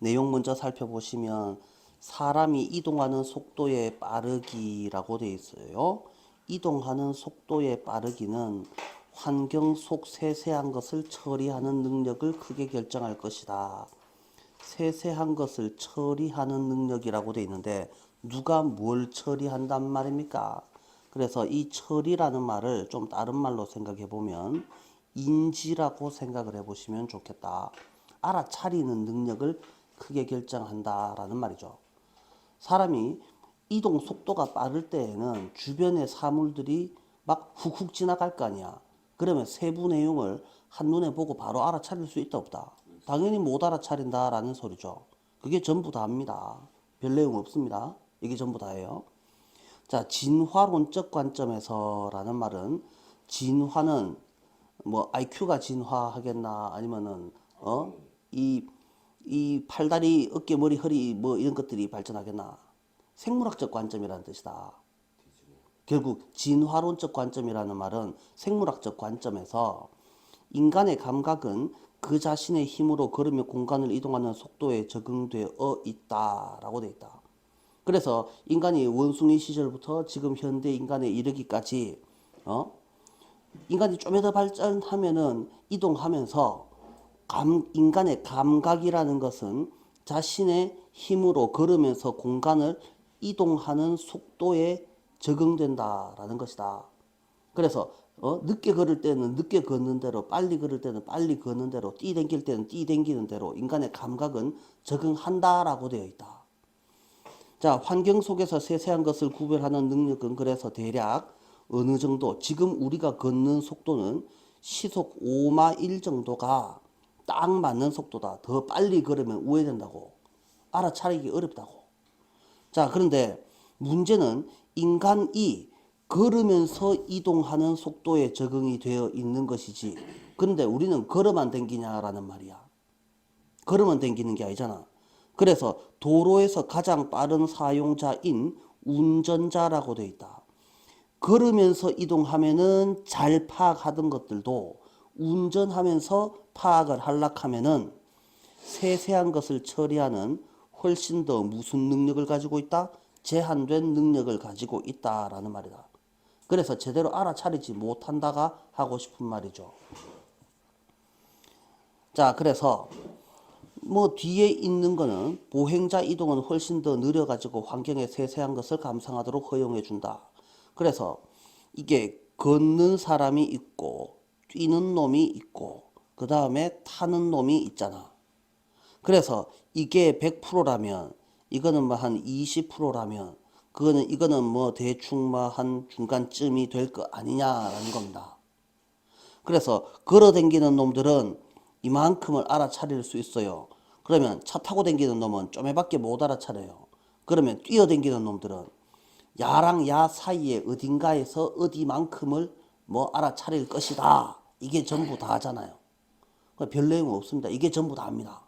내용 먼저 살펴보시면 사람이 이동하는 속도의 빠르기라고 되어 있어요. 이동하는 속도의 빠르기는 환경 속 세세한 것을 처리하는 능력을 크게 결정할 것이다. 세세한 것을 처리하는 능력이라고 되어 있는데 누가 뭘 처리한단 말입니까? 그래서 이 처리라는 말을 좀 다른 말로 생각해 보면 인지라고 생각을 해 보시면 좋겠다. 알아차리는 능력을 크게 결정한다라는 말이죠. 사람이 이동 속도가 빠를 때에는 주변의 사물들이 막 훅훅 지나갈 거 아니야. 그러면 세부 내용을 한눈에 보고 바로 알아차릴 수 있다 없다? 당연히 못 알아차린다라는 소리죠. 그게 전부 다입니다. 별 내용 없습니다. 이게 전부 다예요. 자, 진화론적 관점에서라는 말은 진화는 뭐 IQ가 진화하겠나 아니면은 이 팔다리 어깨 머리 허리 뭐 이런 것들이 발전하겠나 생물학적 관점이라는 뜻이다. 결국 진화론적 관점이라는 말은 생물학적 관점에서 인간의 감각은 그 자신의 힘으로 걸으며 공간을 이동하는 속도에 적응되어 있다라고 되어 있다. 그래서 인간이 원숭이 시절부터 지금 현대 인간에 이르기까지 인간이 좀 더 발전하면은 이동하면서 인간의 감각이라는 것은 자신의 힘으로 걸으면서 공간을 이동하는 속도에 적응된다라는 것이다. 그래서 늦게 걸을 때는 늦게 걷는 대로, 빨리 걸을 때는 빨리 걷는 대로, 뛰댕길 때는 뛰댕기는 대로 인간의 감각은 적응한다라고 되어 있다. 자, 환경 속에서 세세한 것을 구별하는 능력은 그래서 대략 어느 정도, 지금 우리가 걷는 속도는 시속 5마일 정도가 딱 맞는 속도다. 더 빨리 걸으면 우회된다고. 알아차리기 어렵다고. 자, 그런데 문제는 인간이 걸으면서 이동하는 속도에 적응이 되어 있는 것이지. 그런데 우리는 걸어만 댕기냐라는 말이야. 걸으면 댕기는 게 아니잖아. 그래서 도로에서 가장 빠른 사용자인 운전자라고 되어 있다. 걸으면서 이동하면은 잘 파악하던 것들도 운전하면서 파악을 하려하면은 세세한 것을 처리하는 훨씬 더 무슨 능력을 가지고 있다? 제한된 능력을 가지고 있다라는 말이다. 그래서 제대로 알아차리지 못한다가 하고 싶은 말이죠. 자, 그래서 뭐 뒤에 있는 거는 보행자 이동은 훨씬 더 느려가지고 환경의 세세한 것을 감상하도록 허용해 준다. 그래서 이게 걷는 사람이 있고 뛰는 놈이 있고 그 다음에 타는 놈이 있잖아. 그래서 이게 100%라면 이거는 뭐 한 20%라면 이거는 뭐 대충 뭐 한 중간쯤이 될 거 아니냐라는 겁니다. 그래서 걸어 댕기는 놈들은 이만큼을 알아차릴 수 있어요. 그러면 차 타고 댕기는 놈은 쪼매밖에 못 알아차려요. 그러면 뛰어 댕기는 놈들은 야랑 야 사이에 어딘가에서 어디만큼을 뭐 알아차릴 것이다. 이게 전부 다잖아요. 별 내용 없습니다. 이게 전부 다입니다.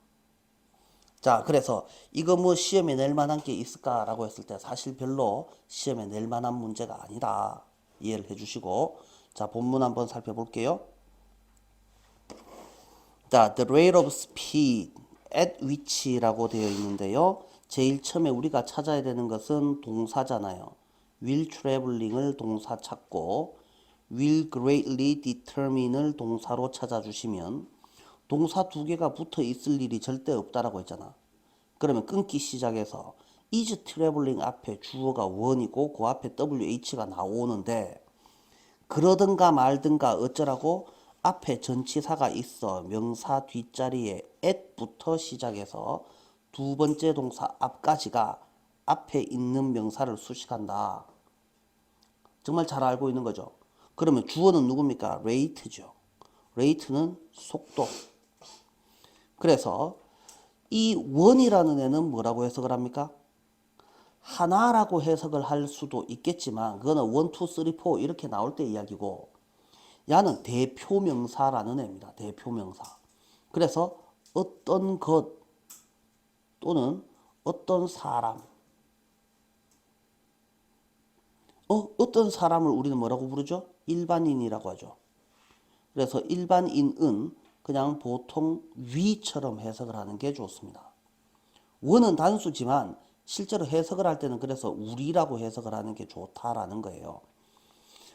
자, 그래서 이거 뭐 시험에 낼 만한 게 있을까라고 했을 때 사실 별로 시험에 낼 만한 문제가 아니다. 이해를 해주시고, 자, 본문 한번 살펴볼게요. 자, the rate of speed at which라고 되어 있는데요. 제일 처음에 우리가 찾아야 되는 것은 동사잖아요. will traveling을 동사 찾고 will greatly determine을 동사로 찾아주시면 동사 두 개가 붙어 있을 일이 절대 없다라고 했잖아. 그러면 끊기 시작해서 is traveling 앞에 주어가 one이고 그 앞에 wh가 나오는데 그러든가 말든가 어쩌라고 앞에 전치사가 있어 명사 뒷자리에 at부터 시작해서 두 번째 동사 앞까지가 앞에 있는 명사를 수식한다. 정말 잘 알고 있는 거죠. 그러면 주어는 누굽니까? rate죠. rate는 속도. 그래서 이 원이라는 애는 뭐라고 해석을 합니까? 하나라고 해석을 할 수도 있겠지만 그거는 1, 2, 3, 4 이렇게 나올 때 이야기고 야는 대표명사라는 애입니다. 대표명사. 그래서 어떤 것 또는 어떤 사람 어떤 사람을 우리는 뭐라고 부르죠? 일반인이라고 하죠. 그래서 일반인은 그냥 보통 위처럼 해석을 하는 게 좋습니다. 원은 단수지만 실제로 해석을 할 때는 그래서 우리라고 해석을 하는 게 좋다라는 거예요.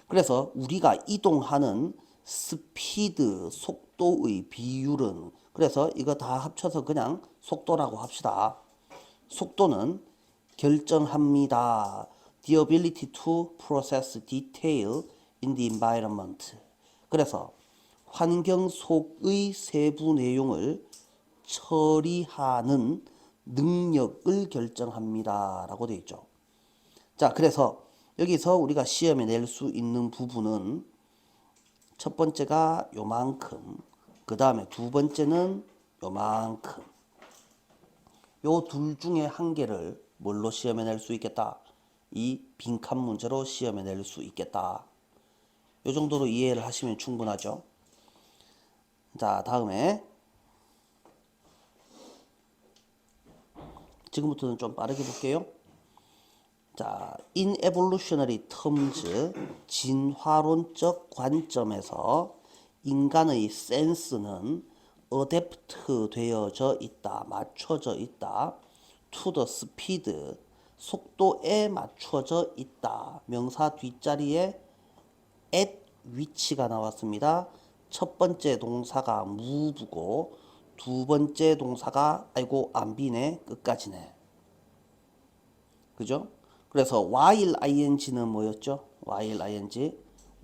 그래서 우리가 이동하는 스피드, 속도의 비율은 그래서 이거 다 합쳐서 그냥 속도라고 합시다. 속도는 결정합니다. The ability to process detail in the environment. 그래서 환경 속의 세부 내용을 처리하는 능력을 결정합니다. 라고 되어 있죠. 자, 그래서 여기서 우리가 시험에 낼 수 있는 부분은 첫 번째가 요만큼, 그 다음에 두 번째는 요만큼. 요 둘 중에 한 개를 뭘로 시험에 낼 수 있겠다? 이 빈칸 문제로 시험에 낼 수 있겠다. 요 정도로 이해를 하시면 충분하죠. 자, 다음에 지금부터는 좀 빠르게 볼게요. 자, in evolutionary terms, 진화론적 관점에서 인간의 센스는 어댑트 되어져 있다, 맞춰져 있다. to the speed, 속도에 맞춰져 있다. 명사 뒷자리에 at 위치가 나왔습니다. 첫 번째 동사가 move고 두 번째 동사가 아이고 안 비네 끝까지네. 그죠? 그래서 while ing는 뭐였죠? while ing.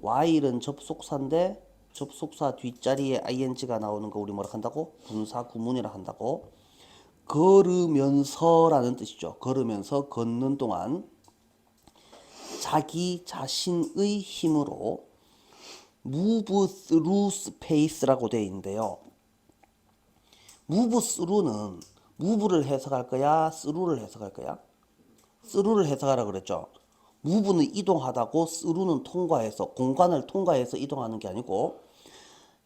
while은 접속사인데 접속사 뒷자리에 ing가 나오는 거 우리 뭐라 한다고? 분사 구문이라 한다고. 걸으면서라는 뜻이죠. 걸으면서 걷는 동안 자기 자신의 힘으로 move through space라고 되어 있는데요. move through는 move를 해석할 거야? through를 해석할 거야? through를 해석하라 그랬죠. move는 이동하다고 through는 통과해서 공간을 통과해서 이동하는 게 아니고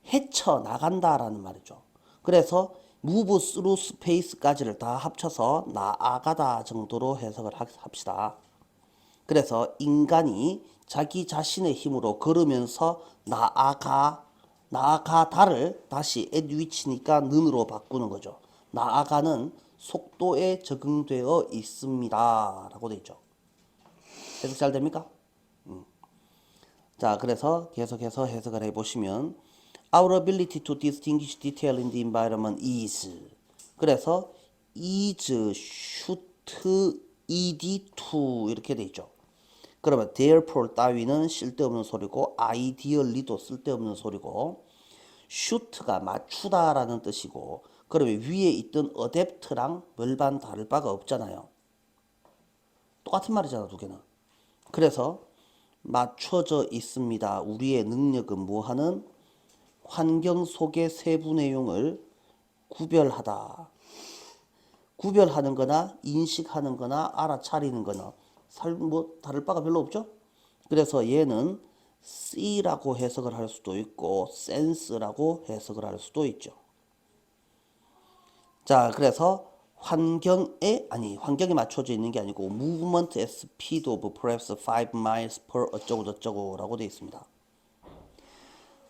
헤쳐나간다라는 말이죠. 그래서 move through space까지를 다 합쳐서 나아가다 정도로 해석을 합시다. 그래서 인간이 자기 자신의 힘으로 걸으면서 나아가다를 다시 at 위치니까 는으로 바꾸는 거죠. 나아가는 속도에 적응되어 있습니다. 라고 되어 있죠. 해석 잘 됩니까? 자, 그래서 계속해서 해석을 해보시면 Our ability to distinguish detail in the environment is. 그래서 is, should, ed, to 이렇게 돼 있죠. 그러면 therefore 따위는 쓸데없는 소리고 ideally도 쓸데없는 소리고 shoot가 맞추다라는 뜻이고 그러면 위에 있던 adapt랑 별반 다를 바가 없잖아요. 똑같은 말이잖아 두 개는. 그래서 맞춰져 있습니다. 우리의 능력은 뭐하는? 환경 속의 세부 내용을 구별하다. 구별하는 거나 인식하는 거나 알아차리는 거나 뭐 다를 바가 별로 없죠? 그래서 얘는 see라고 해석을 할 수도 있고 sense라고 해석을 할 수도 있죠. 자, 그래서 환경에 맞춰져 있는 게 아니고 movement at speed of perhaps 5 miles per 어쩌고 저쩌고 라고 되어 있습니다.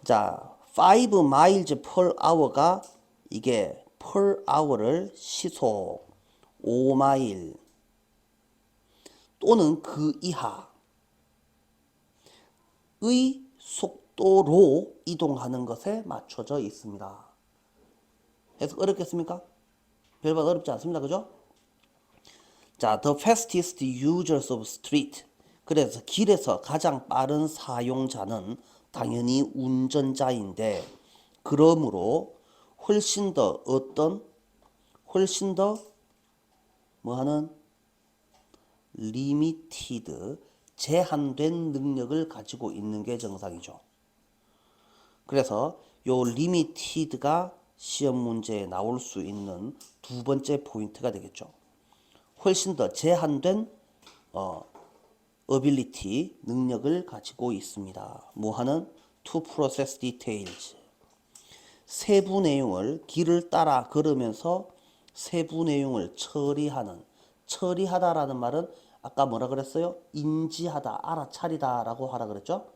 자, 5 miles per hour가 이게 per hour를 시속 5마일 또는 그 이하의 속도로 이동하는 것에 맞춰져 있습니다. 해석 어렵겠습니까? 별반 어렵지 않습니다. 그죠? 자, the fastest users of street. 그래서 길에서 가장 빠른 사용자는 당연히 운전자인데 그러므로 훨씬 더 뭐하는 limited 제한된 능력을 가지고 있는 게 정상이죠. 그래서 요 limited가 시험 문제에 나올 수 있는 두 번째 포인트가 되겠죠. 훨씬 더 제한된 ability 능력을 가지고 있습니다. 뭐하는? to process details. 세부 내용을 길을 따라 걸으면서 세부 내용을 처리하다라는 말은 아까 뭐라 그랬어요? 인지하다, 알아차리다라고 하라 그랬죠?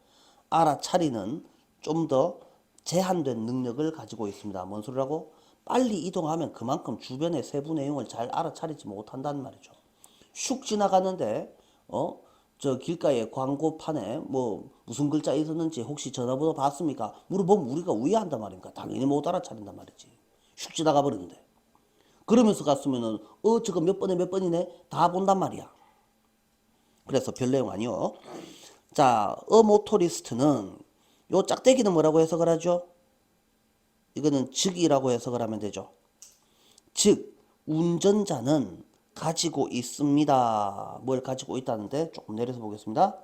알아차리는 좀 더 제한된 능력을 가지고 있습니다. 뭔 소리라고? 빨리 이동하면 그만큼 주변의 세부 내용을 잘 알아차리지 못한다는 말이죠. 슉 지나가는데 저 길가에 광고판에 뭐 무슨 글자 있었는지 혹시 전화번호 봤습니까? 물어보면 우리가 우회한단 말입니까? 당연히 못 알아차린단 말이지. 슉 지나가 버리는데. 그러면서 갔으면은 저거 몇 번에 몇 번이네 다 본단 말이야. 그래서 별 내용 아니요. 자, 모토리스트는 요 짝대기는 뭐라고 해석을 하죠? 이거는 즉이라고 해석을 하면 되죠. 즉 운전자는 가지고 있습니다. 뭘 가지고 있다는데 조금 내려서 보겠습니다.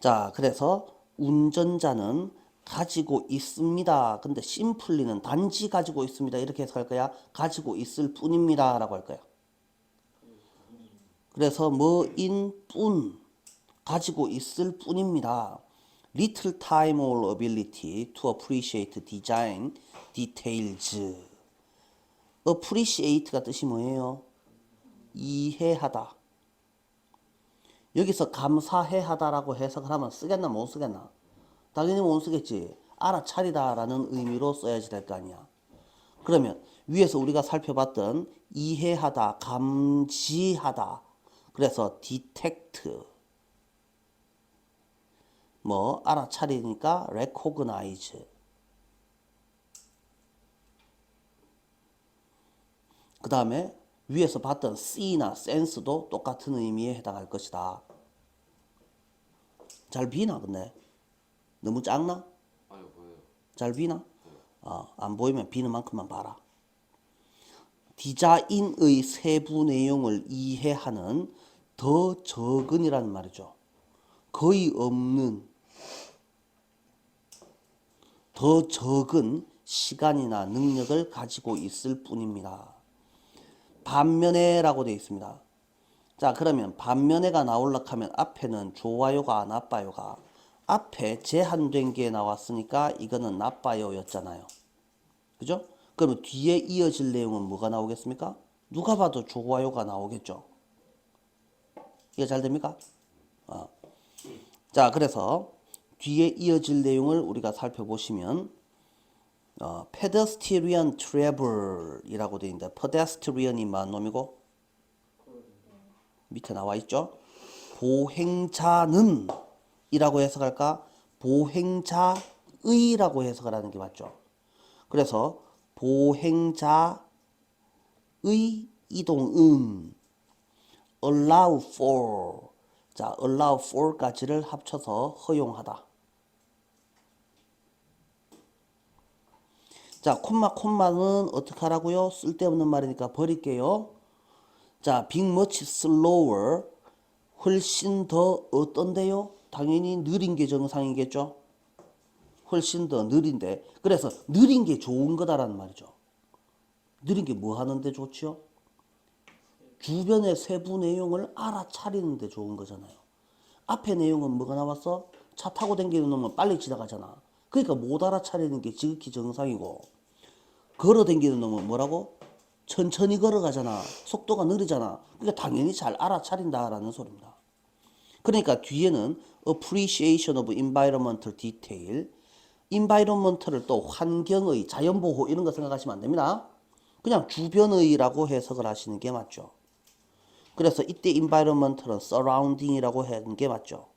자, 그래서 운전자는 가지고 있습니다. 근데 심플리는 단지 가지고 있습니다. 이렇게 해석할 거야. 가지고 있을 뿐입니다. 라고 할 거야. 그래서 뭐인 뿐, 가지고 있을 뿐입니다. Little time or ability to appreciate design details. appreciate가 뜻이 뭐예요? 이해하다. 여기서 감사해하다라고 해석을 하면 쓰겠나 못 쓰겠나? 당연히 못 쓰겠지. 알아차리다라는 의미로 써야지 될 거 아니야. 그러면 위에서 우리가 살펴봤던 이해하다, 감지하다. 그래서 detect. 뭐 알아차리니까 recognize. 그 다음에 위에서 봤던 see나 sense도 똑같은 의미에 해당할 것이다. 잘 비나 근데? 너무 작나? 아니요, 보여요. 잘 비나? 안 보이면 비는 만큼만 봐라. 디자인의 세부 내용을 이해하는 더 적은이라는 말이죠. 거의 없는 더 적은 시간이나 능력을 가지고 있을 뿐입니다. 반면에라고 되어 있습니다. 자, 그러면 반면에가 나오려고 하면 앞에는 좋아요가 나빠요가 앞에 제한된 게 나왔으니까 이거는 나빠요 였잖아요. 그죠? 그러면 뒤에 이어질 내용은 뭐가 나오겠습니까? 누가 봐도 좋아요가 나오겠죠. 이해 잘 됩니까? 자, 그래서 뒤에 이어질 내용을 우리가 살펴보시면 pedestrian travel이라고 되어 있는데 pedestrian이 만 놈이고 밑에 나와 있죠. 보행자는 이라고 해석할까? 보행자의라고 해석을 하는 게 맞죠. 그래서 보행자의 이동은 allow for. 자, allow for까지를 합쳐서 허용하다. 자, 콤마는 어떻게 하라고요? 쓸데없는 말이니까 버릴게요. 자, being much slower. 훨씬 더 어떤데요? 당연히 느린 게 정상이겠죠? 훨씬 더 느린데. 그래서 느린 게 좋은 거다라는 말이죠. 느린 게 뭐 하는데 좋지요? 주변의 세부 내용을 알아차리는 데 좋은 거잖아요. 앞에 내용은 뭐가 나왔어? 차 타고 다니는 놈은 빨리 지나가잖아. 그러니까 못 알아차리는 게 지극히 정상이고 걸어 다니는 놈은 뭐라고? 천천히 걸어가잖아. 속도가 느리잖아. 그러니까 당연히 잘 알아차린다라는 소리입니다. 그러니까 뒤에는 appreciation of environmental detail, environment를 또 환경의, 자연보호 이런 거 생각하시면 안 됩니다. 그냥 주변의라고 해석을 하시는 게 맞죠. 그래서 이때 environment는 surrounding이라고 하는 게 맞죠.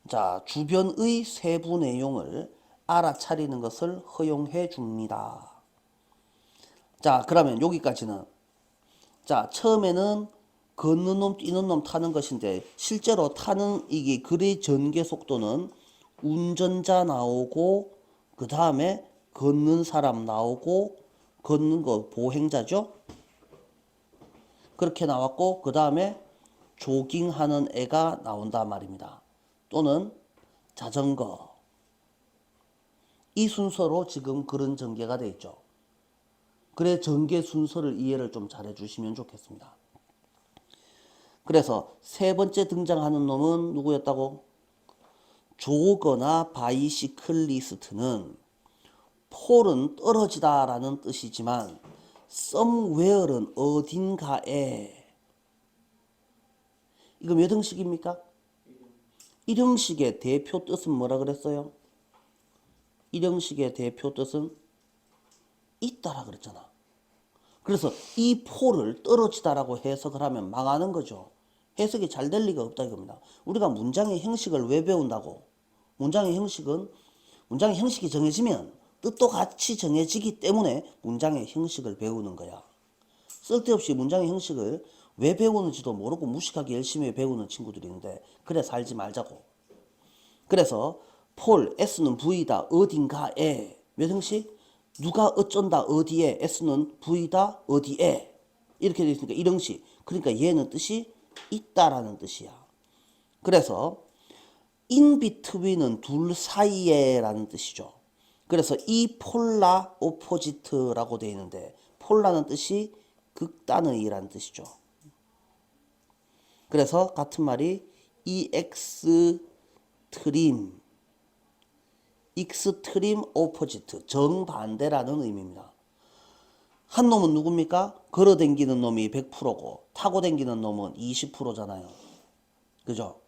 자, 주변의 세부 내용을 알아차리는 것을 허용해 줍니다. 자, 그러면 여기까지는 자, 처음에는 걷는 놈, 뛰는 놈 타는 것인데 실제로 타는 이게 글의 전개 속도는 운전자 나오고 그 다음에 걷는 사람 나오고 걷는 거 보행자죠. 그렇게 나왔고 그 다음에 조깅하는 애가 나온단 말입니다. 또는 자전거. 이 순서로 지금 글은 전개가 되어 있죠. 그래 전개 순서를 이해를 좀 잘해 주시면 좋겠습니다. 그래서 세 번째 등장하는 놈은 누구였다고? 조거나 바이시클리스트는 폴은 떨어지다 라는 뜻이지만 somewhere는 어딘가에 이거 몇 형식입니까? 1형식의 대표 뜻은 뭐라 그랬어요? 1형식의 대표 뜻은 있다라 그랬잖아. 그래서 이 포를 떨어지다라고 해석을 하면 망하는 거죠. 해석이 잘 될 리가 없다 이겁니다. 우리가 문장의 형식을 왜 배운다고? 문장의 형식이 정해지면 뜻도 같이 정해지기 때문에 문장의 형식을 배우는 거야. 쓸데없이 문장의 형식을 왜 배우는지도 모르고 무식하게 열심히 배우는 친구들이 있는데 그래 살지 말자고. 그래서 폴, S는 V다 어딘가에 몇 형식? 누가 어쩐다 어디에, S는 V다 어디에 이렇게 되어 있으니까 1형식. 그러니까 얘는 뜻이 있다라는 뜻이야. 그래서 in between은 둘 사이에 라는 뜻이죠. 그래서 이 폴라 오포지트라고 되어 있는데 폴라는 뜻이 극단의 라는 뜻이죠. 그래서 같은 말이 이 익스트림 오포지트 정반대라는 의미입니다. 한 놈은 누굽니까? 걸어 댕기는 놈이 100%고 타고 댕기는 놈은 20%잖아요. 그죠?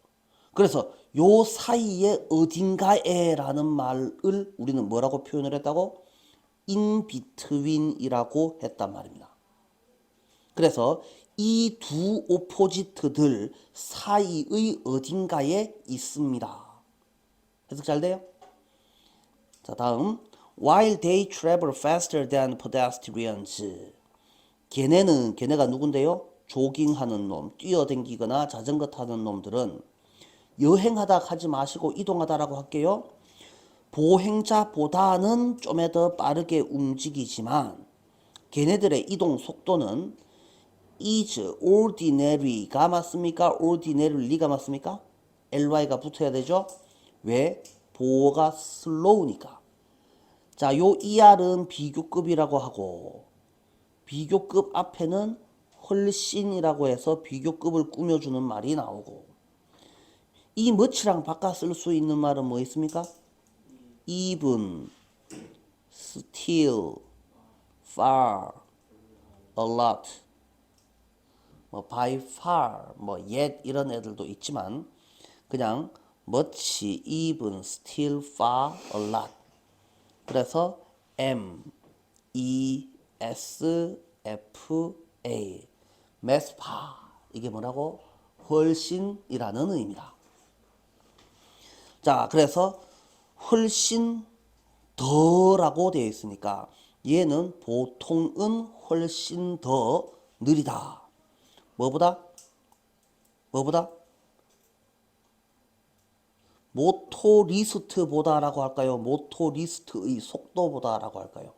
그래서 요 사이에 어딘가에 라는 말을 우리는 뭐라고 표현을 했다고? in between이라고 했단 말입니다. 그래서 이 두 오포지트들 사이의 어딘가에 있습니다. 해석 잘 돼요? 자, 다음 While they travel faster than pedestrians. 걔네가 누군데요? 조깅하는 놈, 뛰어댕기거나 자전거 타는 놈들은 여행하다 하지 마시고 이동하다라고 할게요. 보행자보다는 좀 더 빠르게 움직이지만 걔네들의 이동 속도는 is ordinary가 맞습니까? ordinary가 맞습니까? ly가 붙어야 되죠? 왜? 보호가 slow니까. 자, 요 ER은 비교급이라고 하고 비교급 앞에는 훨씬이라고 해서 비교급을 꾸며주는 말이 나오고 이 much랑 바꿔 쓸 수 있는 말은 뭐 있습니까? even, still, far, a lot, 뭐 by far, 뭐 yet 이런 애들도 있지만 그냥 much, even, still, far, a lot. 그래서 M, E, S, F, A, mass far 이게 뭐라고? 훨씬이라는 의미다. 자, 그래서 훨씬 더라고 되어 있으니까 얘는 보통은 훨씬 더 느리다. 뭐보다? 모토리스트보다라고 할까요? 모토리스트의 속도보다라고 할까요?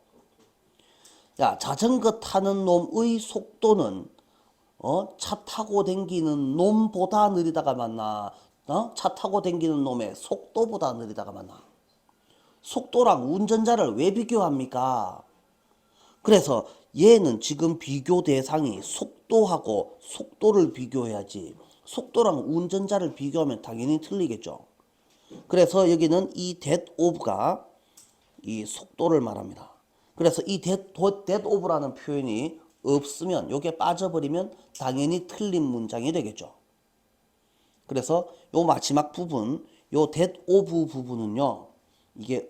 야, 자전거 타는 놈의 속도는 차 타고 댕기는 놈보다 느리다가 맞나? 차 타고 댕기는 놈의 속도보다 느리다가 맞나? 속도랑 운전자를 왜 비교합니까? 그래서 얘는 지금 비교 대상이 속도하고 속도를 비교해야지 속도랑 운전자를 비교하면 당연히 틀리겠죠. 그래서 여기는 이 that of가 이 속도를 말합니다. 그래서 이 that of라는 표현이 없으면 요게 빠져버리면 당연히 틀린 문장이 되겠죠. 그래서 요 마지막 부분 요 that of 부분은요 이게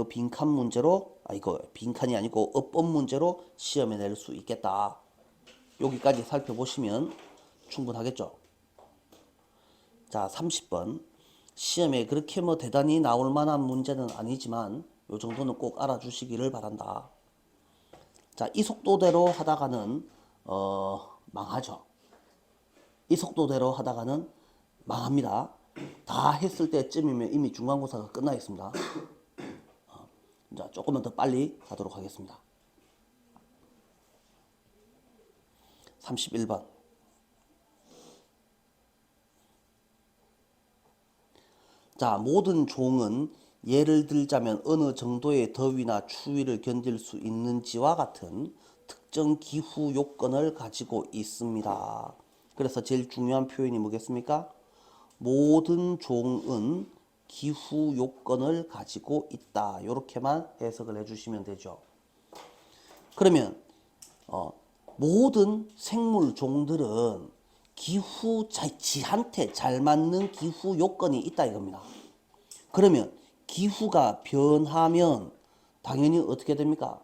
빈칸 문제로 이거 빈칸이 아니고 어법 문제로 시험에 낼 수 있겠다. 여기까지 살펴보시면 충분하겠죠. 자, 30번 시험에 그렇게 뭐 대단히 나올 만한 문제는 아니지만 요 정도는 꼭 알아주시기를 바란다. 자, 이 속도대로 하다가는 망하죠. 이 속도대로 하다가는 망합니다. 다 했을 때쯤이면 이미 중간고사가 끝나 있습니다. 자, 조금만 더 빨리 가도록 하겠습니다. 31번. 자, 모든 종은 예를 들자면 어느 정도의 더위나 추위를 견딜 수 있는지와 같은 특정 기후 요건을 가지고 있습니다. 그래서 제일 중요한 표현이 뭐겠습니까? 모든 종은 기후 요건을 가지고 있다. 이렇게만 해석을 해주시면 되죠. 그러면 모든 생물 종들은 지한테 잘 맞는 기후 요건이 있다 이겁니다. 그러면 기후가 변하면 당연히 어떻게 됩니까?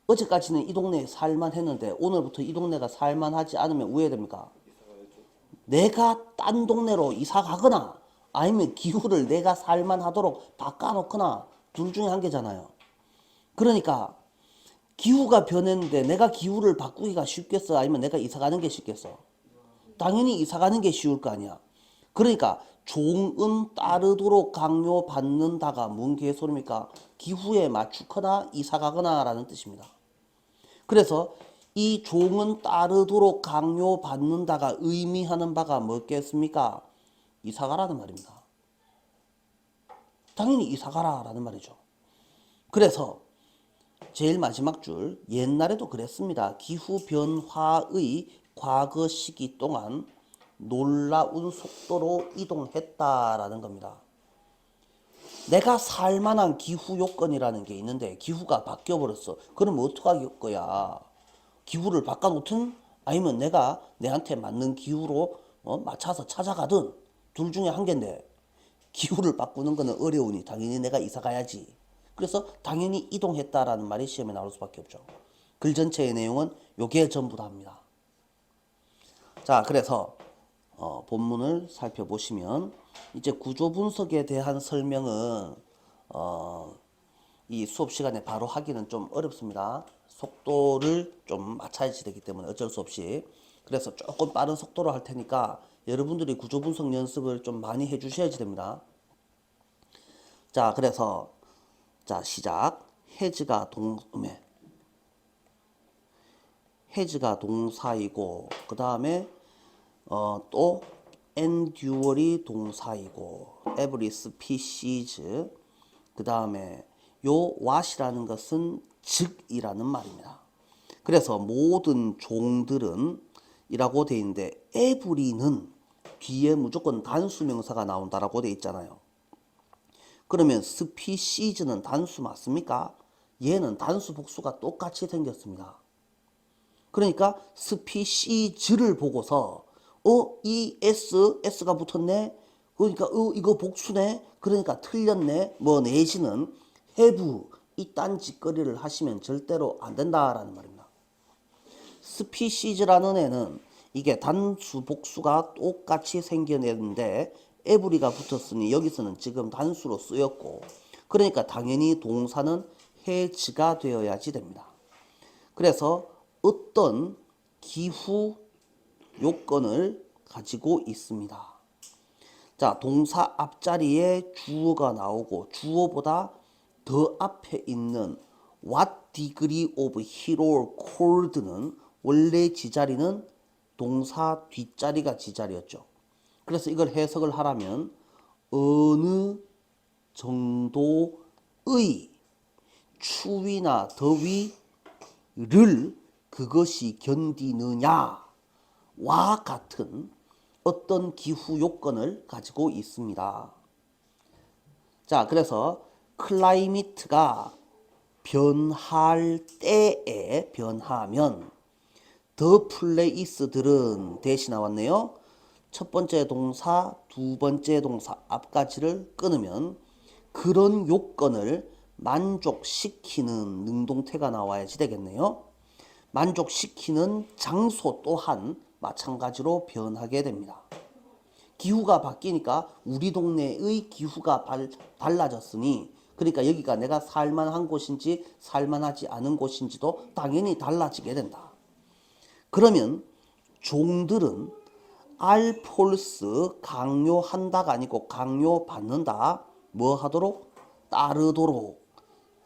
어제까지는 이 동네에 살만 했는데 오늘부터 이 동네가 살만하지 않으면 왜 됩니까? 내가 딴 동네로 이사 가거나 아니면 기후를 내가 살만하도록 바꿔놓거나 둘 중에 한 개잖아요. 그러니까 기후가 변했는데 내가 기후를 바꾸기가 쉽겠어? 아니면 내가 이사 가는 게 쉽겠어? 당연히 이사 가는 게 쉬울 거 아니야. 그러니까 종은 따르도록 강요받는다가 뭔 개소리입니까? 기후에 맞추거나 이사 가거나 라는 뜻입니다. 그래서 이 종은 따르도록 강요받는다가 의미하는 바가 뭐겠습니까? 이사 가라는 말입니다. 당연히 이사 가라라는 말이죠. 그래서 제일 마지막 줄, 옛날에도 그랬습니다. 기후 변화의 과거 시기 동안 놀라운 속도로 이동했다라는 겁니다. 내가 살만한 기후 요건이라는 게 있는데 기후가 바뀌어버렸어. 그럼 어떡할 거야? 기후를 바꿔놓든 아니면 내가 내한테 맞는 기후로 맞춰서 찾아가든 둘 중에 한 개인데 기후를 바꾸는 거는 어려우니 당연히 내가 이사 가야지. 그래서 당연히 이동했다라는 말이 시험에 나올 수밖에 없죠. 글 전체의 내용은 요게 전부 다입니다. 자, 그래서 본문을 살펴보시면 이제 구조 분석에 대한 설명은 이 수업 시간에 바로 하기는 좀 어렵습니다. 속도를 좀 맞춰야지 되기 때문에 어쩔 수 없이. 그래서 조금 빠른 속도로 할 테니까 여러분들이 구조 분석 연습을 좀 많이 해 주셔야지 됩니다. 자, 그래서 자, 시작. 해즈가 동사이고 그 다음에 또 endure이 동사이고 every species 그 다음에 요 what이라는 것은 즉이라는 말입니다. 그래서 모든 종들은 이라고 돼 있는데 every는 뒤에 무조건 단수명사가 나온다라고 돼 있잖아요. 그러면 species는 단수 맞습니까? 얘는 단수 복수가 똑같이 생겼습니다. 그러니까 스피시즈를 보고서 이 S가 붙었네. 그러니까 이거 복수네. 그러니까 틀렸네. 뭐 내지는 have 이딴 짓거리를 하시면 절대로 안 된다라는 말입니다. 스피시즈라는 애는 이게 단수 복수가 똑같이 생겨내는데 every가 붙었으니 여기서는 지금 단수로 쓰였고 그러니까 당연히 동사는 has가 되어야지 됩니다. 그래서 어떤 기후 요건을 가지고 있습니다. 자, 동사 앞자리에 주어가 나오고 주어보다 더 앞에 있는 what degree of hero cold는 원래 지자리는 동사 뒷자리가 지자리였죠. 그래서 이걸 해석을 하라면 어느 정도의 추위나 더위를 그것이 견디느냐와 같은 어떤 기후 요건을 가지고 있습니다. 자, 그래서 클라이미트가 변할 때에 변하면 더 플레이스들은 대시 나왔네요. 첫 번째 동사, 두 번째 동사 앞까지를 끊으면 그런 요건을 만족시키는 능동태가 나와야지 되겠네요. 만족시키는 장소 또한 마찬가지로 변하게 됩니다. 기후가 바뀌니까 우리 동네의 기후가 달라졌으니 그러니까 여기가 내가 살만한 곳인지 살만하지 않은 곳인지도 당연히 달라지게 된다. 그러면 종들은 알폴스 강요한다가 아니고 강요받는다. 뭐 하도록? 따르도록.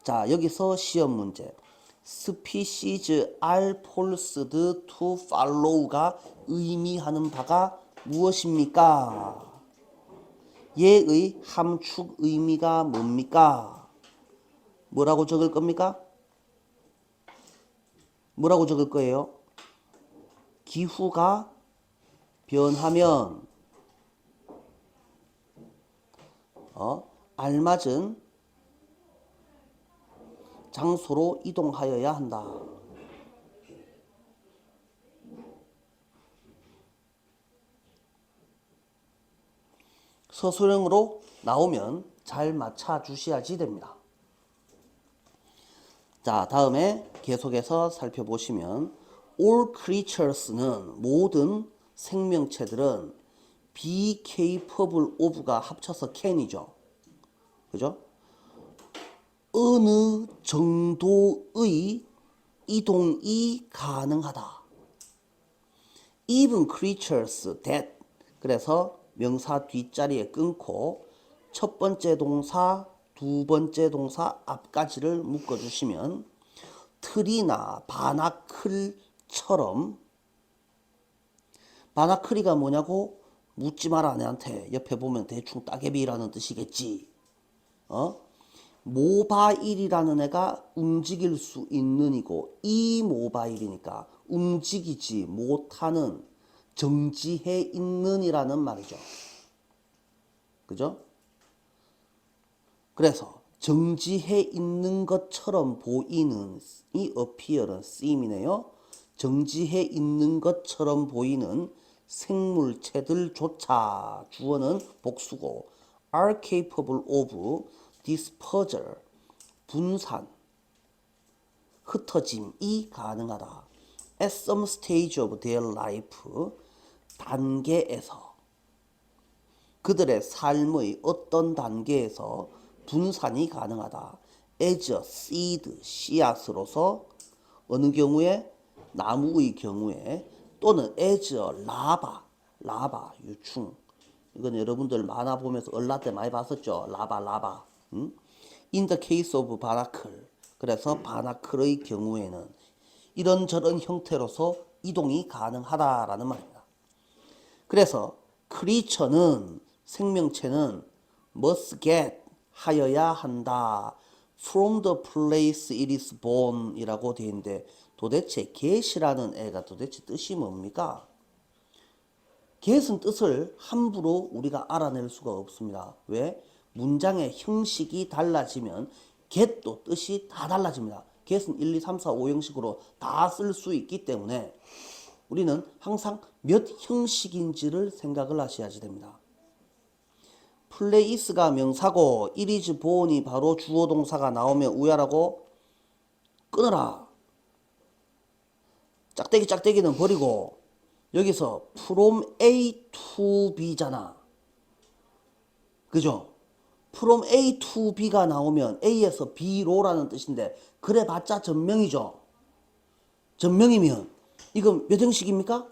자, 여기서 시험 문제. species are forced to follow가 의미하는 바가 무엇입니까? 얘의 함축 의미가 뭡니까? 뭐라고 적을 겁니까? 뭐라고 적을 거예요? 기후가 변하면 알맞은 장소로 이동하여야 한다. 서술형으로 나오면 잘 맞춰 주셔야지 됩니다. 자, 다음에 계속해서 살펴보시면 all creatures는 모든 생명체들은 be capable of가 합쳐서 can이죠. 그죠? 어느 정도의 이동이 가능하다. Even creatures that. 그래서 명사 뒷자리에 끊고 첫 번째 동사, 두 번째 동사 앞까지를 묶어주시면 틀이나 바나클처럼, 바나클이가 뭐냐고 묻지 마라 내한테. 옆에 보면 대충 따개비라는 뜻이겠지. 모바일이라는 애가 움직일 수 있는 이고 이 모바일이니까 움직이지 못하는, 정지해 있는 이라는 말이죠. 그죠? 그래서 정지해 있는 것처럼 보이는 이 appear은 쓰임이네요. 정지해 있는 것처럼 보이는 생물체들조차, 주어는 복수고, are capable of dispersal, 분산, 흩어짐이 가능하다. at some stage of their life, 단계에서, 그들의 삶의 어떤 단계에서 분산이 가능하다. as a seed, 씨앗으로서, 어느 경우에, 나무의 경우에, 또는 as a larva, 유충. 이건 여러분들 만화 보면서 얼라 때 많이 봤었죠. 라바. In the case of barnacle. 그래서 바나클의 경우에는 이런저런 형태로서 이동이 가능하다라는 말입니다. 그래서 creature는, 생명체는 must get, 하여야 한다. from the place it is born 이라고 되어 있는데 도대체 get이라는 애가 도대체 뜻이 뭡니까? get은 뜻을 함부로 우리가 알아낼 수가 없습니다. 왜? 문장의 형식이 달라지면 get도 뜻이 다 달라집니다. get은 1, 2, 3, 4, 5 형식으로 다 쓸 수 있기 때문에 우리는 항상 몇 형식인지를 생각을 하셔야지 됩니다. place가 명사고 it is born이 바로 주어 동사가 나오면 우야라고 끊어라. 짝대기는 버리고 여기서 from A to B잖아. 그죠? from A to B가 나오면 A에서 B로라는 뜻인데 그래봤자 전명이죠. 전명이면 이건 몇 형식입니까?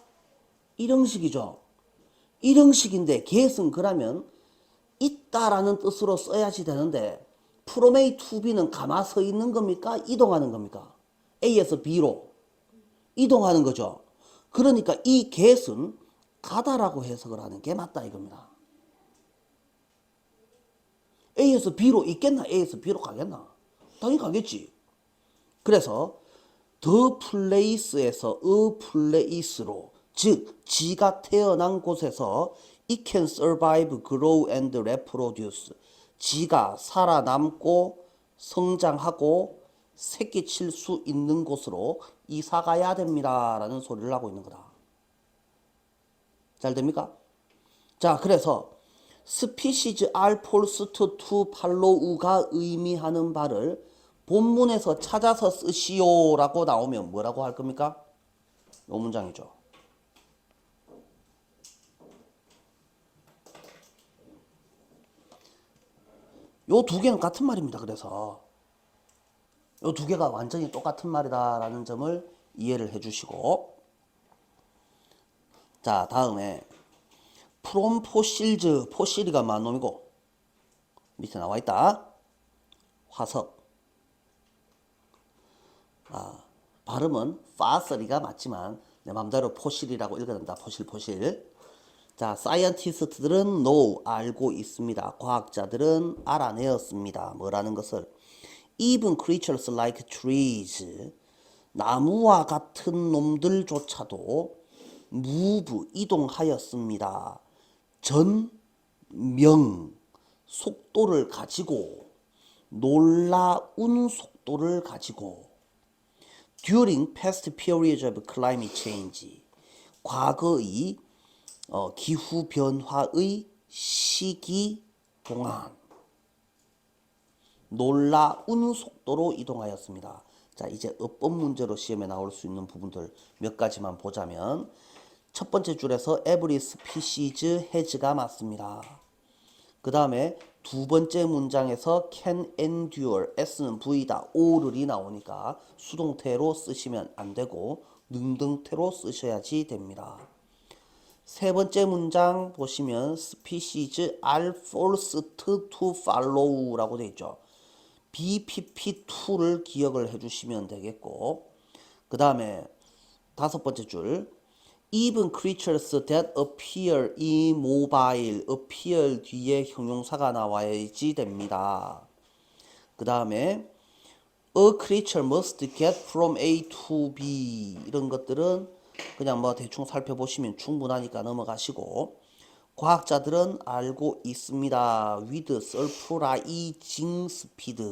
1형식이죠. 1형식인데 get은 그러면 있다라는 뜻으로 써야지 되는데 from A to B는 가만 서 있는 겁니까? 이동하는 겁니까? A에서 B로 이동하는 거죠. 그러니까 이 get은 가다라고 해석을 하는 게 맞다 이겁니다. A에서 B로 있겠나? A에서 B로 가겠나? 당연히 가겠지. 그래서 the place에서 a place로, 즉 지가 태어난 곳에서 it can survive, grow and reproduce, 지가 살아남고 성장하고 새끼칠 수 있는 곳으로 이사 가야 됩니다 라는 소리를 하고 있는 거다. 잘 됩니까? 자, 그래서 species are forced to follow가 의미하는 바를 본문에서 찾아서 쓰시오 라고 나오면 뭐라고 할 겁니까? 이 문장이죠. 요 두 개는 같은 말입니다. 그래서 요 두 개가 완전히 똑같은 말이다라는 점을 이해를 해주시고, 자, 다음에 from fossils, 포실이가 만 놈이고 밑에 나와 있다. 화석. 발음은 파서리가 맞지만 내 맘대로 포실이라고 읽어야 된다. 포실. 자, 사이언티스트들은 know, 알고 있습니다. 과학자들은 알아내었습니다. 뭐라는 것을. Even creatures like trees, 나무와 같은 놈들조차도 move, 이동하였습니다. 전명, 속도를 가지고, 놀라운 속도를 가지고. During past periods of climate change, 과거의 기후변화의 시기 동안 놀라운 속도로 이동하였습니다. 자, 이제 어법 문제로 시험에 나올 수 있는 부분들 몇 가지만 보자면 첫 번째 줄에서 every species has가 맞습니다. 그 다음에 두 번째 문장에서 can endure, s는 V다, or을이 나오니까 수동태로 쓰시면 안 되고 능동태로 쓰셔야지 됩니다. 세 번째 문장 보시면 species are forced to follow 라고 되어 있죠. BPP2를 기억을 해주시면 되겠고, 그 다음에 다섯 번째 줄 even creatures that appear immobile, appear 뒤에 형용사가 나와야지 됩니다. 그 다음에 a creature must get from A to B, 이런 것들은 그냥 뭐 대충 살펴보시면 충분하니까 넘어가시고, 과학자들은 알고 있습니다. with surprising speed.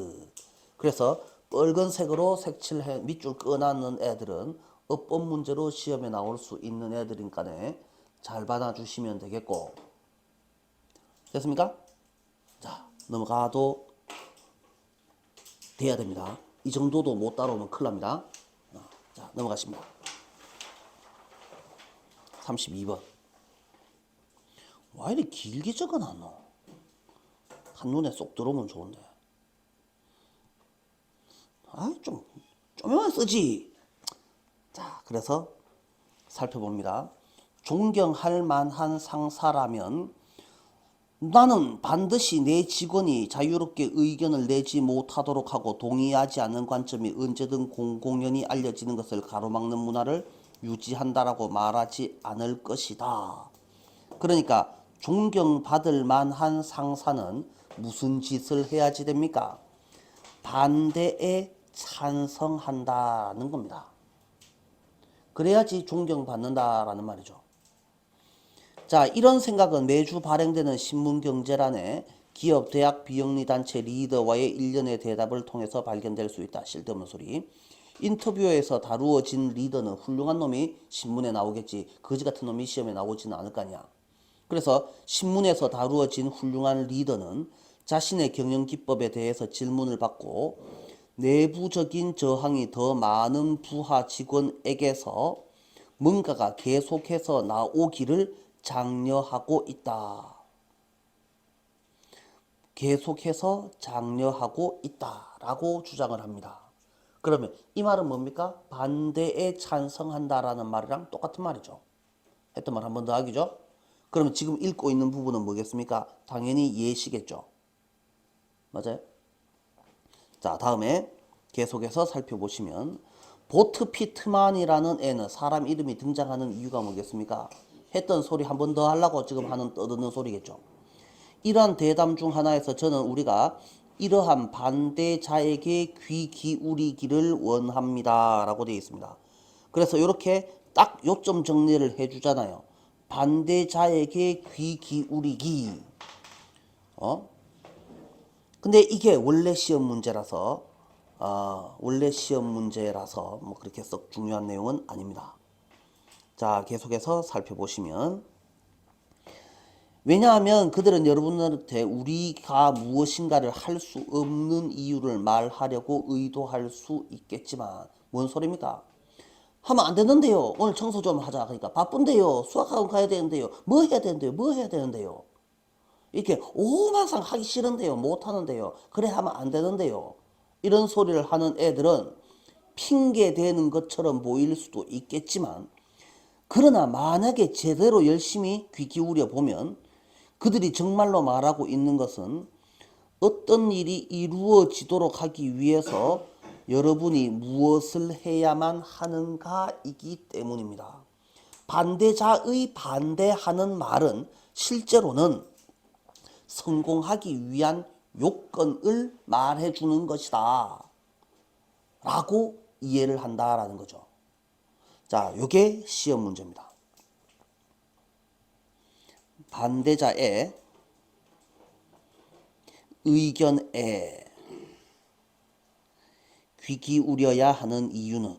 그래서 빨간색으로 색칠해 밑줄 꺼놨는 애들은 어법 문제로 시험에 나올 수 있는 애들이니까 잘 받아주시면 되겠고, 됐습니까? 자, 넘어가도 돼야 됩니다. 이 정도도 못 따라오면 큰일 납니다. 자, 넘어가십니다. 32번. 와, 이렇게 길게 적어놨노? 한눈에 쏙 들어오면 좋은데. 좀만 쓰지. 자, 그래서 살펴봅니다. 존경할 만한 상사라면 나는 반드시 내 직원이 자유롭게 의견을 내지 못하도록 하고 동의하지 않는 관점이 언제든 공공연히 알려지는 것을 가로막는 문화를 유지한다라고 말하지 않을 것이다. 그러니까 존경받을 만한 상사는 무슨 짓을 해야지 됩니까? 반대에 찬성한다는 겁니다. 그래야지 존경받는다라는 말이죠. 자, 이런 생각은 매주 발행되는 신문경제란에 기업, 대학, 비영리단체 리더와의 일련의 대답을 통해서 발견될 수 있다. 쓸데없는 소리. 인터뷰에서 다루어진 리더는 훌륭한 놈이 신문에 나오겠지. 거지 같은 놈이 시험에 나오지는 않을 거 아니야. 그래서 신문에서 다루어진 훌륭한 리더는 자신의 경영 기법에 대해서 질문을 받고 내부적인 저항이 더 많은 부하 직원에게서 뭔가가 계속해서 나오기를 장려하고 있다. 계속해서 장려하고 있다라고 주장을 합니다. 그러면 이 말은 뭡니까? 반대에 찬성한다라는 말이랑 똑같은 말이죠. 했던 말 한 번 더 하기죠. 그러면 지금 읽고 있는 부분은 뭐겠습니까? 당연히 예시겠죠. 맞아요? 자, 다음에 계속해서 살펴보시면 보트 피트만이라는 애는 사람 이름이 등장하는 이유가 뭐겠습니까? 했던 소리 한 번 더 하려고 지금 하는 떠드는 소리겠죠. 이러한 대담 중 하나에서 저는 우리가 이러한 반대자에게 귀 기울이기를 원합니다 라고 되어 있습니다. 그래서 이렇게 딱 요점 정리를 해주잖아요. 반대자에게 귀 기울이기. 근데 이게 원래 시험 문제라서 뭐 그렇게 썩 중요한 내용은 아닙니다. 자, 계속해서 살펴보시면, 왜냐하면 그들은 여러분한테 우리가 무엇인가를 할 수 없는 이유를 말하려고 의도할 수 있겠지만, 뭔 소리입니까? 하면 안 되는데요. 오늘 청소 좀 하자. 그러니까 바쁜데요. 수학학원 가야 되는데요. 뭐 해야 되는데요. 뭐 해야 되는데요. 이렇게 오만상 하기 싫은데요. 못 하는데요. 그래 하면 안 되는데요. 이런 소리를 하는 애들은 핑계 대는 것처럼 보일 수도 있겠지만, 그러나 만약에 제대로 열심히 귀 기울여 보면 그들이 정말로 말하고 있는 것은 어떤 일이 이루어지도록 하기 위해서 여러분이 무엇을 해야만 하는가이기 때문입니다. 반대자의 반대하는 말은 실제로는 성공하기 위한 요건을 말해주는 것이다 라고 이해를 한다라는 거죠. 자, 요게 시험 문제입니다. 반대자의 의견에 귀 기울여야 하는 이유는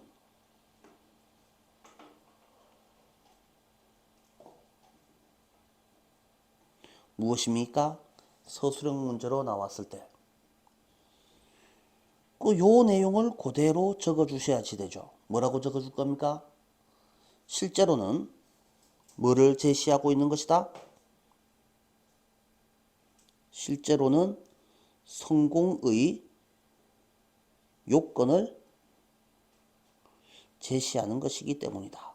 무엇입니까? 서술형 문제로 나왔을 때. 요 내용을 그대로 적어 주셔야지 되죠. 뭐라고 적어 줄 겁니까? 실제로는 뭐를 제시하고 있는 것이다? 실제로는 성공의 요건을 제시하는 것이기 때문이다.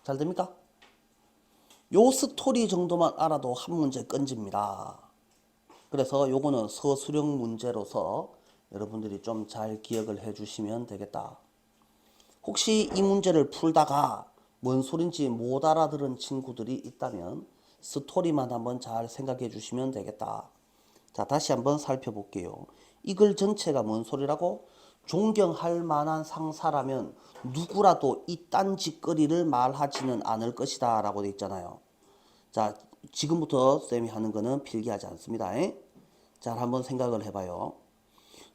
잘 됩니까? 요 스토리 정도만 알아도 한 문제 끈집니다. 그래서 요거는 서술형 문제로서 여러분들이 좀 잘 기억을 해 주시면 되겠다. 혹시 이 문제를 풀다가 뭔 소린지 못 알아들은 친구들이 있다면 스토리만 한번 잘 생각해 주시면 되겠다. 자, 다시 한번 살펴볼게요. 이 글 전체가 뭔 소리라고? 존경할 만한 상사라면 누구라도 이딴 짓거리를 말하지는 않을 것이다 라고 돼 있잖아요. 자, 지금부터 쌤이 하는 거는 필기하지 않습니다. 자, 한번 생각을 해봐요.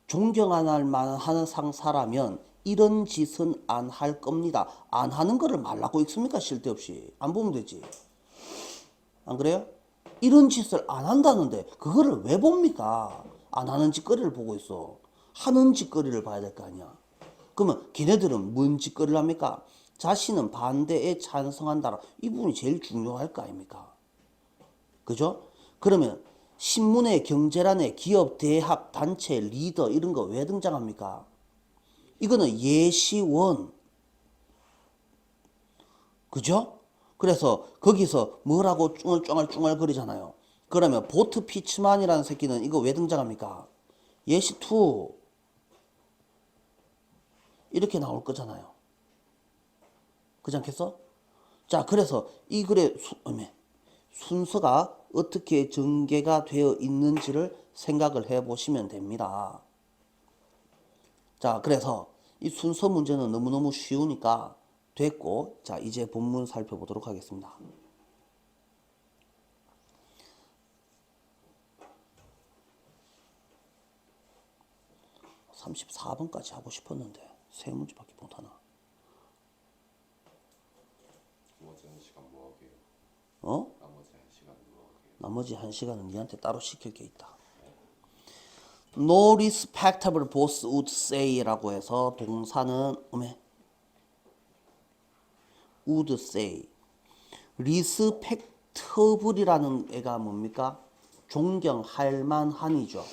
존경할 만한 상사라면 이런 짓은 안 할 겁니다. 안 하는 거를 말라고 읽습니까? 쓸데없이. 안 보면 되지. 안 그래요? 이런 짓을 안 한다는데 그거를 왜 봅니까? 안 하는 짓거리를 보고 있어. 하는 짓거리를 봐야 될 거 아니야. 그러면 걔네들은 뭔 짓거리를 합니까? 자신은 반대에 찬성한다. 이 부분이 제일 중요할 거 아닙니까? 그죠? 그러면 신문의 경제란에 기업, 대학, 단체, 리더 이런 거 왜 등장합니까? 이거는 예시원. 그죠? 그래서 거기서 뭐라고 쭝얼쭝얼 거리잖아요. 그러면 보트 피츠만이라는 새끼는 이거 왜 등장합니까? 예시2 이렇게 나올 거잖아요. 그렇지 않겠어? 자, 그래서 이 글의 순서가 어떻게 전개가 되어 있는지를 생각을 해 보시면 됩니다. 자, 그래서 이 순서 문제는 너무너무 쉬우니까 됐고, 자, 이제 본문 살펴보도록 하겠습니다. 34번까지 하고 싶었는데 세 문제밖에 못하나? 나머지 한 시간 뭐 하게요? 어? 나머지 한 시간 뭐 하게요? 나머지 한 시간은 니한테 따로 시킬 게 있다. No respectable boss would say라고 해서 동사는 would say. respectable이라는 애가 뭡니까? 존경할 만한이죠.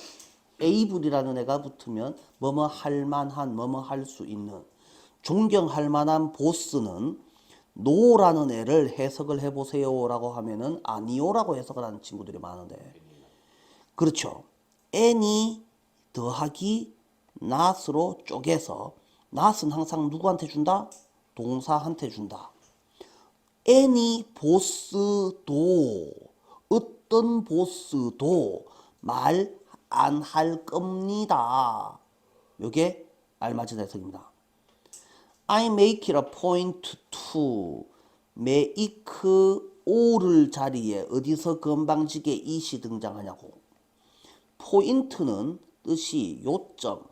able이라는 애가 붙으면 뭐뭐 할 만한, 뭐뭐 할 수 있는. 존경할 만한 보스는 no라는 애를 해석을 해보세요 라고 하면은 아니요라고 해석을 하는 친구들이 많은데, 그렇죠. any 더하기 not으로 쪼개서 not은 항상 누구한테 준다? 동사한테 준다. any 보스도, 어떤 보스도 말 안 할 겁니다. 요게 알맞은 해석입니다. I make it a point to make all을 자리에 어디서 건방지게 it이 등장하냐고. 포인트는 뜻이 요점,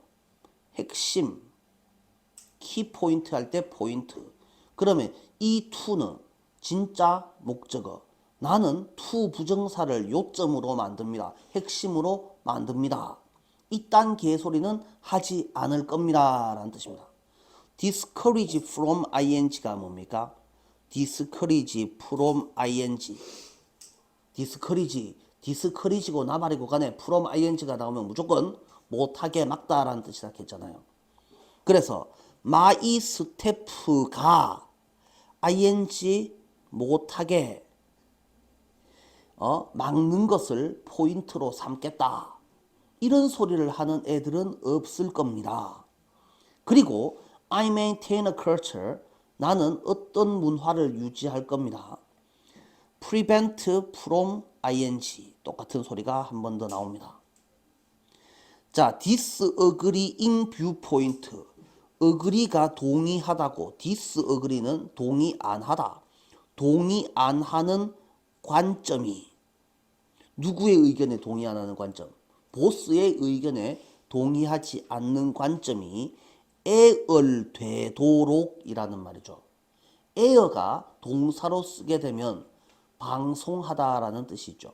핵심, 키포인트 할 때 포인트. 그러면 이 to는 진짜 목적어. 나는 to 부정사를 요점으로 만듭니다. 핵심으로 만듭니다. 이딴 개소리는 하지 않을 겁니다. 라는 뜻입니다. discourage from ing가 뭡니까? discourage from ing. discourage고 나발이고 간에 from ing가 나오면 무조건 못하게 막다라는 뜻이라 했잖아요. 그래서 my step가 ing 못하게 막는 것을 포인트로 삼겠다. 이런 소리를 하는 애들은 없을 겁니다. 그리고 I maintain a culture. 나는 어떤 문화를 유지할 겁니다. prevent from ing. 똑같은 소리가 한 번 더 나옵니다. 자, disagreeing viewpoint. agree가 동의하다고, disagree는 동의 안 하다. 동의 안 하는 관점이 누구의 의견에 동의 안 하는 관점? 보스의 의견에 동의하지 않는 관점이 애얼되도록이라는 말이죠. 에어가 동사로 쓰게 되면 방송하다라는 뜻이 있죠.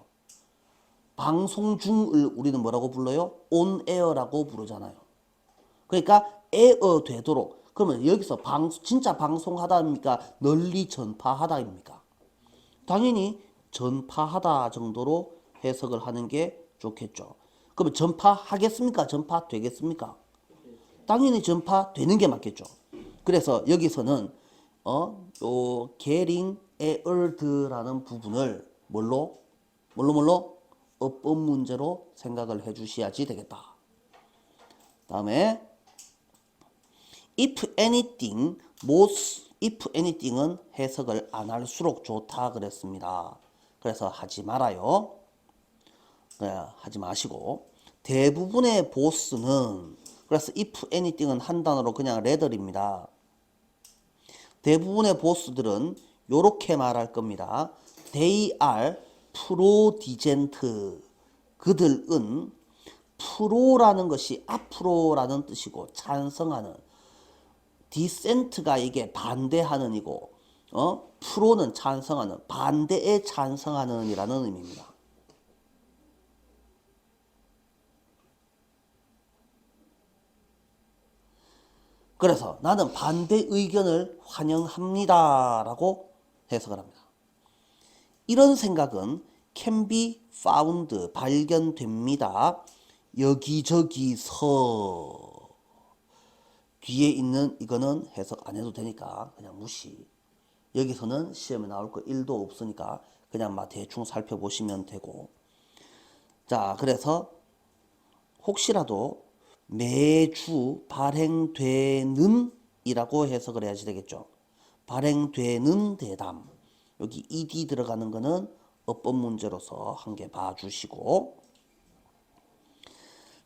방송 중을 우리는 뭐라고 불러요? on air라고 부르잖아요. 그러니까 에어 되도록. 그러면 여기서 진짜 방송하다입니까? 널리 전파하다입니까? 당연히 전파하다 정도로 해석을 하는 게 좋겠죠. 그러면 전파하겠습니까? 전파되겠습니까? 당연히 전파되는 게 맞겠죠. 그래서 여기서는 요 getting aired라는 부분을 뭘로 어법 문제로 생각을 해 주셔야지 되겠다. 다음에 if anything은 해석을 안 할수록 좋다 그랬습니다. 그래서 하지 말아요. 하지 마시고 대부분의 보스는 그래서 if anything은 한 단어로 그냥 rather입니다. 대부분의 보스들은 요렇게 말할 겁니다. They are pro-dissent. 그들은 프로라는 것이 앞으로라는 뜻이고 찬성하는, dissent가 이게 반대하는 이고 프로는 찬성하는, 반대에 찬성하는 이라는 의미입니다. 그래서 나는 반대 의견을 환영합니다 라고 해석을 합니다. 이런 생각은 can be found, 발견됩니다. 여기저기서. 뒤에 있는 이거는 해석 안 해도 되니까 그냥 무시. 여기서는 시험에 나올 거 1도 없으니까 그냥 막 대충 살펴보시면 되고. 자, 그래서 혹시라도 매주 발행되는 이라고 해석을 해야지 되겠죠. 발행되는 대담. 여기 ed 들어가는 거는 어법 문제로서 한 개 봐주시고.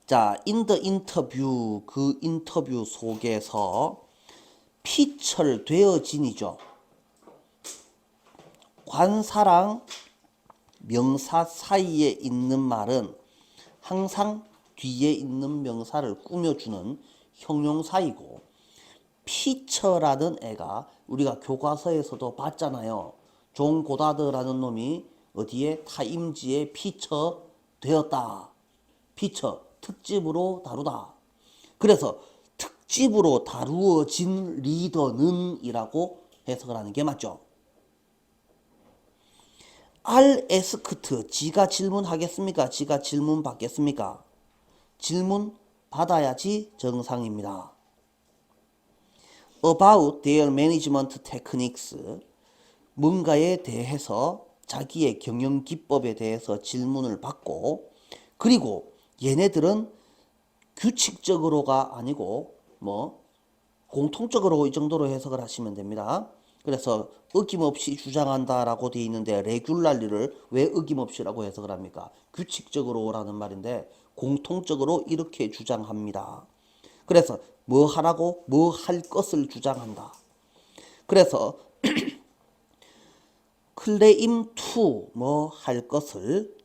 자, in the interview, 그 인터뷰 속에서 피철되어진이죠. 관사랑 명사 사이에 있는 말은 항상 뒤에 있는 명사를 꾸며주는 형용사이고, 피처라는 애가 우리가 교과서에서도 봤잖아요. 존 고다드라는 놈이 어디에 타임지에 피처 되었다. 피처, 특집으로 다루다. 그래서 특집으로 다루어진 리더는 이라고 해석을 하는 게 맞죠. are asked, 지가 질문하겠습니까? 지가 질문 받겠습니까? 질문 받아야지 정상입니다. about their management techniques, 뭔가에 대해서 자기의 경영 기법에 대해서 질문을 받고, 그리고 얘네들은 규칙적으로가 아니고 공통적으로 이 정도로 해석을 하시면 됩니다. 그래서 어김없이 주장한다라고 되어 있는데 레귤라리를 왜 어김없이라고 해석을 합니까? 규칙적으로라는 말인데 공통적으로 이렇게 주장합니다. 그래서 뭐 하라고? 뭐 할 것을 주장한다. 그래서 claim to 뭐 할 것을,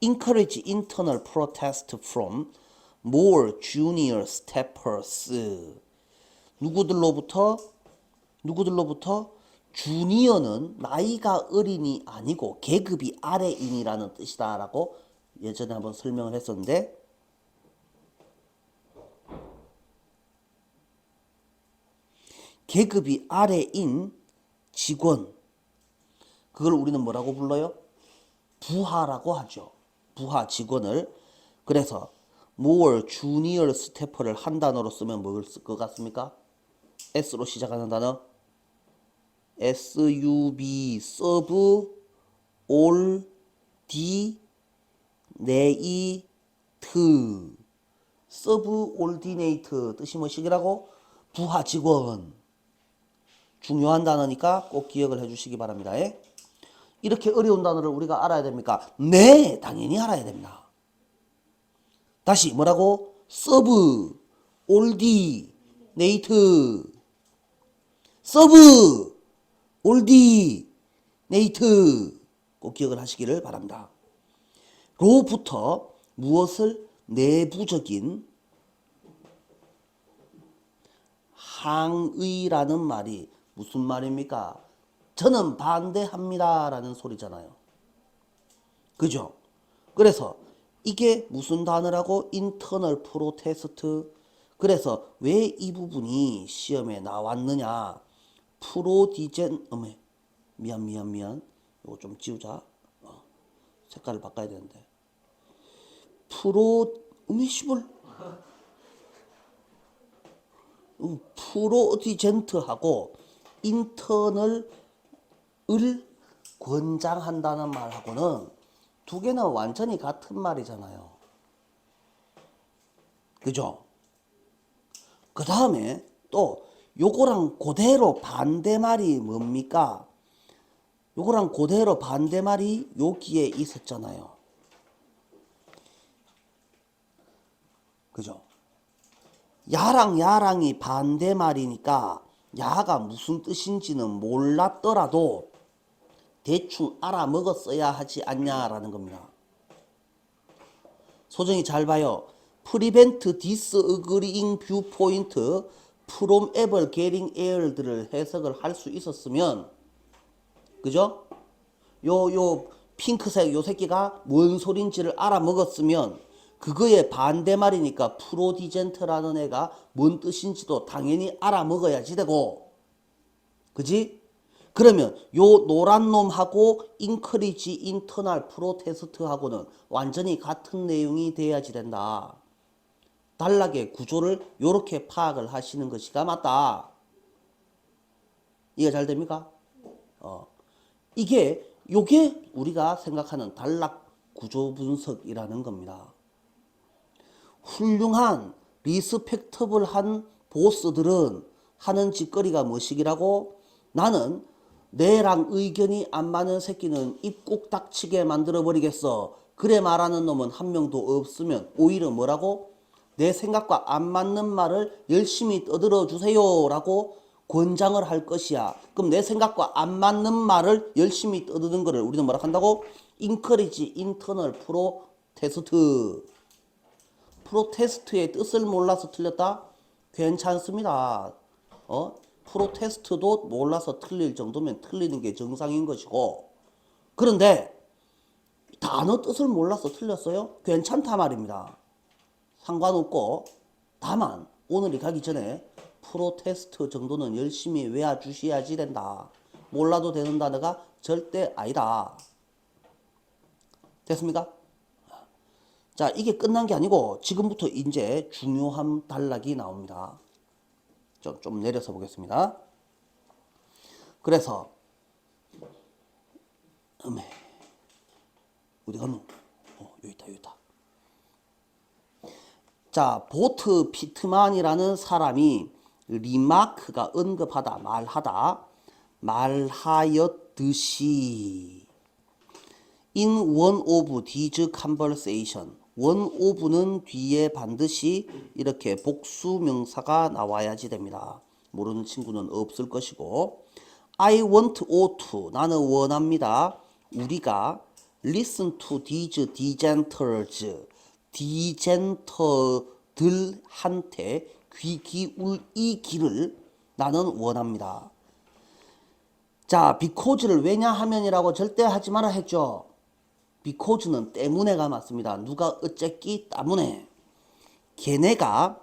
encourage internal protest from more junior steppers. 누구들로부터? 주니어는 나이가 어린이 아니고 계급이 아래인이라는 뜻이다 라고 예전에 한번 설명을 했었는데, 계급이 아래인 직원, 그걸 우리는 뭐라고 불러요? 부하라고 하죠. 부하 직원을. 그래서 more junior stepper를 한 단어로 쓰면 뭘 쓸 것 같습니까? S로 시작하는 단어 SUB, serve, ordinate. subordinate 뜻이 무엇이라고? 부하 직원. 중요한 단어니까 꼭 기억을 해주시기 바랍니다. 이렇게 어려운 단어를 우리가 알아야 됩니까? 네, 당연히 알아야 됩니다. 다시 뭐라고? serve, ordinate, serve, ordinate 꼭 기억을 하시기를 바랍니다. 로부터 무엇을 내부적인 항의라는 말이 무슨 말입니까? 저는 반대합니다 라는 소리잖아요. 그죠? 그래서 이게 무슨 단어라고? 인터널 프로테스트. 그래서 왜 이 부분이 시험에 나왔느냐? 프로디젠 미안 이거 좀 지우자. 색깔을 바꿔야 되는데 시벌 프로디젠트하고 인터널을 권장한다는 말하고는 두 개는 완전히 같은 말이잖아요. 그죠? 그 다음에 또 요거랑 그대로 반대말이 뭡니까? 요거랑 그대로 반대말이 여기에 있었잖아요. 그죠? 야랑 야랑이 반대말이니까 야가 무슨 뜻인지는 몰랐더라도 대충 알아먹었어야 하지 않냐라는 겁니다. 소정이 잘 봐요. Prevent disagreeing viewpoint from ever getting aired를 해석을 할 수 있었으면, 그죠? 요 핑크색 요 새끼가 뭔 소린지를 알아먹었으면 그거의 반대말이니까 프로디젠트라는 애가 뭔 뜻인지도 당연히 알아먹어야지 되고, 그지? 그러면 요 노란 놈하고 인크리지 인터널 프로테스트하고는 완전히 같은 내용이 돼야지 된다. 단락의 구조를 요렇게 파악을 하시는 것이가 맞다. 이해 잘 됩니까? 요게 우리가 생각하는 단락 구조 분석이라는 겁니다. 훌륭한 리스펙터블한 보스들은 하는 짓거리가 뭐시기라고? 나는 내랑 의견이 안 맞는 새끼는 입 꼭 닥치게 만들어 버리겠어. 그래 말하는 놈은 한 명도 없으면 오히려 뭐라고? 내 생각과 안 맞는 말을 열심히 떠들어 주세요 라고 권장을 할 것이야. 그럼 내 생각과 안 맞는 말을 열심히 떠드는 거를 우리는 뭐라 한다고? 인커리지 인터널 프로테스트. 프로테스트의 뜻을 몰라서 틀렸다? 괜찮습니다. 프로테스트도 몰라서 틀릴 정도면 틀리는 게 정상인 것이고, 그런데 단어 뜻을 몰라서 틀렸어요? 괜찮다 말입니다. 상관없고, 다만 오늘이 가기 전에 프로테스트 정도는 열심히 외워주셔야지 된다. 몰라도 되는 단어가 절대 아니다. 됐습니까? 자, 이게 끝난 게 아니고 지금부터 이제 중요한 단락이 나옵니다. 좀 내려서 보겠습니다. 그래서 어디 갔노? 여기 있다. 자, 보트 피트만이라는 사람이 리마크가 언급하다, 말하였듯이 in one of these conversation, one of는 뒤에 반드시 이렇게 복수명사가 나와야지 됩니다. 모르는 친구는 없을 것이고, I want to, 나는 원합니다. 우리가 listen to these dissenters, 디젠터들한테 귀 기울 이 길을 나는 원합니다. 자, because를 왜냐하면이라고 절대 하지 마라 했죠. because는 때문에가 맞습니다. 누가 어쨌기 때문에. 걔네가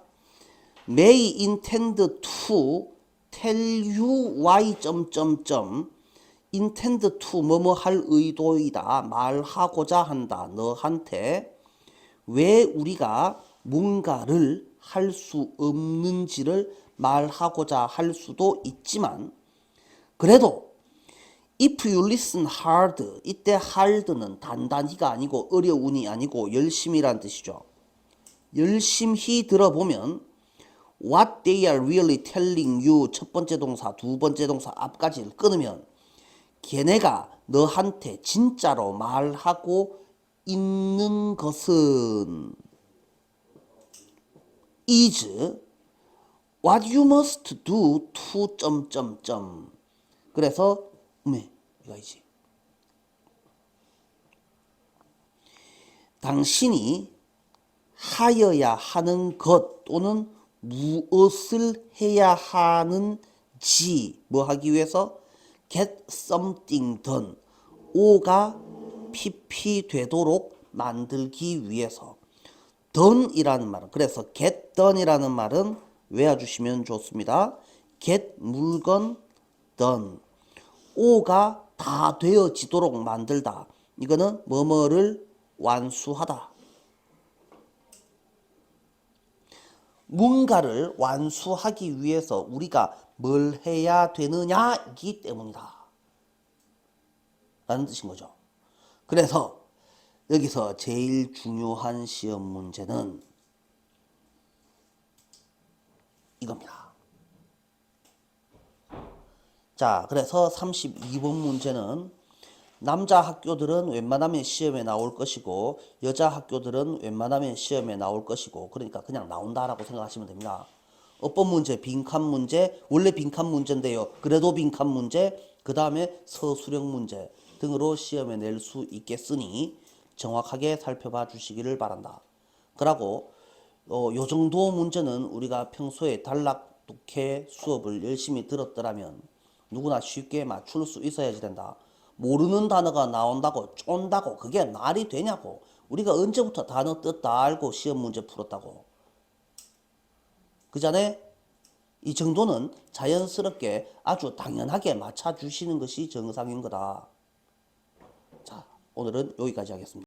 may intend to tell you why intend to 뭐뭐 할 의도이다. 말하고자 한다. 너한테 왜 우리가 뭔가를 할 수 없는지를 말하고자 할 수도 있지만, 그래도 if you listen hard, 이때 hard는 단단히가 아니고 어려운이 아니고 열심히란 뜻이죠. 열심히 들어보면 what they are really telling you, 첫 번째 동사, 두 번째 동사 앞까지를 끊으면 걔네가 너한테 진짜로 말하고 있는 것은 is what you must do to 그래서 이거지. 당신이 하여야 하는 것 또는 무엇을 해야 하는지 뭐 하기 위해서 get something done. O가 PP 되도록 만들기 위해서. done이라는 말은 그래서 get done이라는 말은 외워주시면 좋습니다. get 물건 done. O가 다 되어지도록 만들다. 이거는 뭐뭐를 완수하다. 뭔가를 완수하기 위해서 우리가 뭘 해야 되느냐이기 때문이다. 라는 뜻인 거죠. 그래서 여기서 제일 중요한 시험 문제는 이겁니다. 자, 그래서 32번 문제는 남자 학교들은 웬만하면 시험에 나올 것이고 여자 학교들은 웬만하면 시험에 나올 것이고 그러니까 그냥 나온다라고 생각하시면 됩니다. 어법 문제, 빈칸 문제, 원래 빈칸 문제인데요. 그래도 빈칸 문제, 그 다음에 서술형 문제 등으로 시험에 낼 수 있겠으니 정확하게 살펴봐 주시기를 바란다. 그러고 요 정도 문제는 우리가 평소에 단락독해 수업을 열심히 들었더라면 누구나 쉽게 맞출 수 있어야지 된다. 모르는 단어가 나온다고 쫀다고 그게 말이 되냐고. 우리가 언제부터 단어 뜻 다 알고 시험 문제 풀었다고. 그 전에 이 정도는 자연스럽게 아주 당연하게 맞춰주시는 것이 정상인 거다. 자, 오늘은 여기까지 하겠습니다.